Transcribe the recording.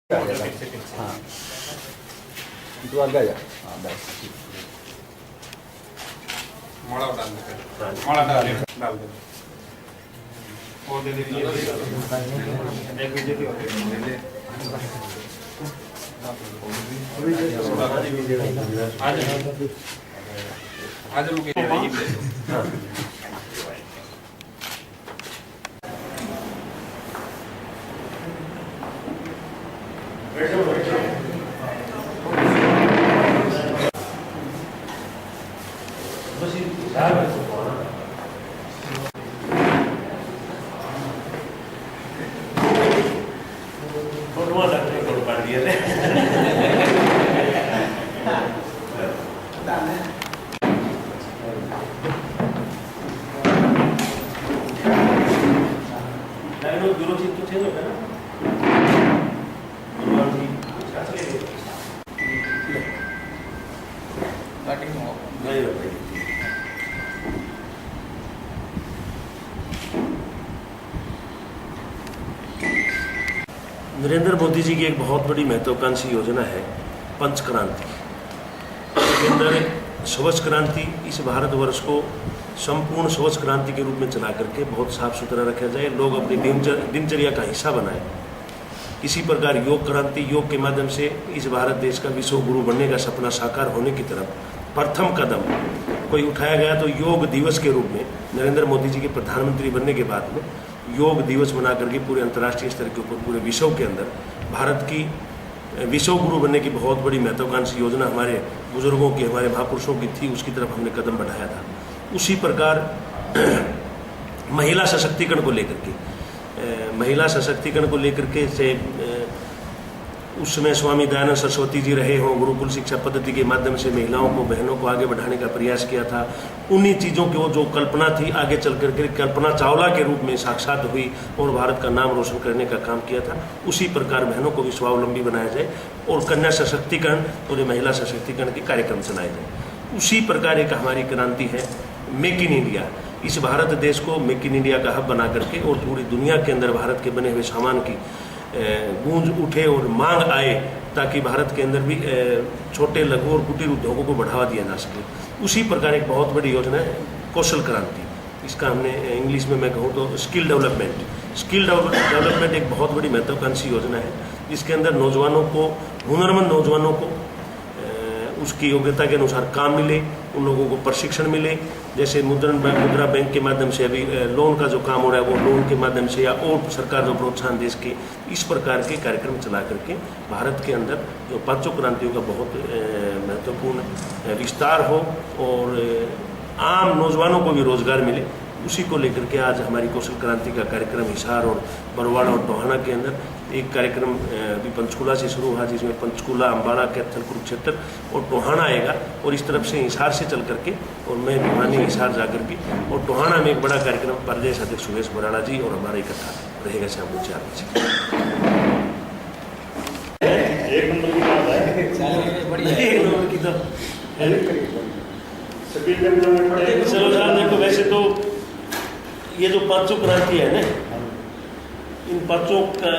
हाँ तू आगे जा। हाँ बस मोड़ा डाल दे, मोड़ा डाल दे वो दे दे एक वीडियो दे आज मुझे नरेंद्र मोदी जी की एक बहुत बड़ी महत्वाकांक्षी योजना है पंच क्रांति। इसके अंदर स्वच्छ क्रांति, इस भारतवर्ष को संपूर्ण स्वच्छ क्रांति के रूप में चला करके बहुत साफ सुथरा रखा जाए, लोग अपनी दिनचर्या का हिस्सा बनाए। इसी प्रकार योग क्रांति, योग के माध्यम से इस भारत देश का विश्व गुरु बनने का सपना साकार होने की तरफ प्रथम कदम कोई उठाया गया तो योग दिवस के रूप में नरेंद्र मोदी जी के प्रधानमंत्री बनने के बाद में योग दिवस बना करके पूरे अंतर्राष्ट्रीय स्तर के ऊपर पूरे विश्व के अंदर भारत की विश्व गुरु बनने की बहुत बड़ी महत्वाकांक्षी योजना हमारे बुजुर्गों की, हमारे महापुरुषों की थी, उसकी तरफ हमने कदम बढ़ाया था। उसी प्रकार महिला सशक्तिकरण को लेकर के से उस समय स्वामी दयानंद सरस्वती जी रहे हों, गुरुकुल शिक्षा पद्धति के माध्यम से महिलाओं को, बहनों को आगे बढ़ाने का प्रयास किया था। उन्हीं चीज़ों की वो जो कल्पना थी आगे चल करके कल्पना चावला के रूप में साक्षात हुई और भारत का नाम रोशन करने का काम किया था। उसी प्रकार बहनों को भी स्वावलंबी बनाया जाए और कन्या सशक्तिकरण और महिला सशक्तिकरण के कार्यक्रम चलाए जाए। उसी प्रकार एक हमारी क्रांति है मेक इन इंडिया। इस भारत देश को मेक इन इंडिया का हब बना करके और पूरी दुनिया के अंदर भारत के बने हुए सामान की गूंज उठे और मांग आए, ताकि भारत के अंदर भी छोटे लघु और कुटीर उद्योगों को बढ़ावा दिया जा सके। उसी प्रकार एक बहुत बड़ी योजना है कौशल क्रांति। इसका हमने इंग्लिश में मैं कहूँ तो स्किल डेवलपमेंट एक बहुत बड़ी महत्वाकांक्षी योजना है, जिसके अंदर नौजवानों को, हुनरमंद नौजवानों को उसकी योग्यता के अनुसार काम मिले, उन लोगों को प्रशिक्षण मिले। जैसे मुद्रा बैंक के माध्यम से अभी लोन का जो काम हो रहा है वो लोन के माध्यम से, या और सरकार जो प्रोत्साहन देश के, इस प्रकार के कार्यक्रम चला करके भारत के अंदर जो पांचों क्रांतियों का बहुत महत्वपूर्ण विस्तार हो और आम नौजवानों को भी रोजगार मिले, उसी को लेकर के आज हमारी कौशल क्रांति का कार्यक्रम हिसार और बरवाड़ा और टोहाना के अंदर एक कार्यक्रम अभी पंचकूला से शुरू हुआ, जिसमें पंचकूला, अम्बाड़ा, कैथल, कुरुक्षेत्र और टोहाना आएगा। और इस तरफ से हिसार से चल करके और मैं भिवानी हिसार जा करके और टोहाना में एक बड़ा कार्यक्रम प्रदेश अध्यक्ष सुरेश बराड़ा जी और हमारा इकट्ठा रहेगा शाम को 4 बजे। चलो साहब देखो, वैसे तो ये जो पांचों क्रांति है ना, इन पांचों का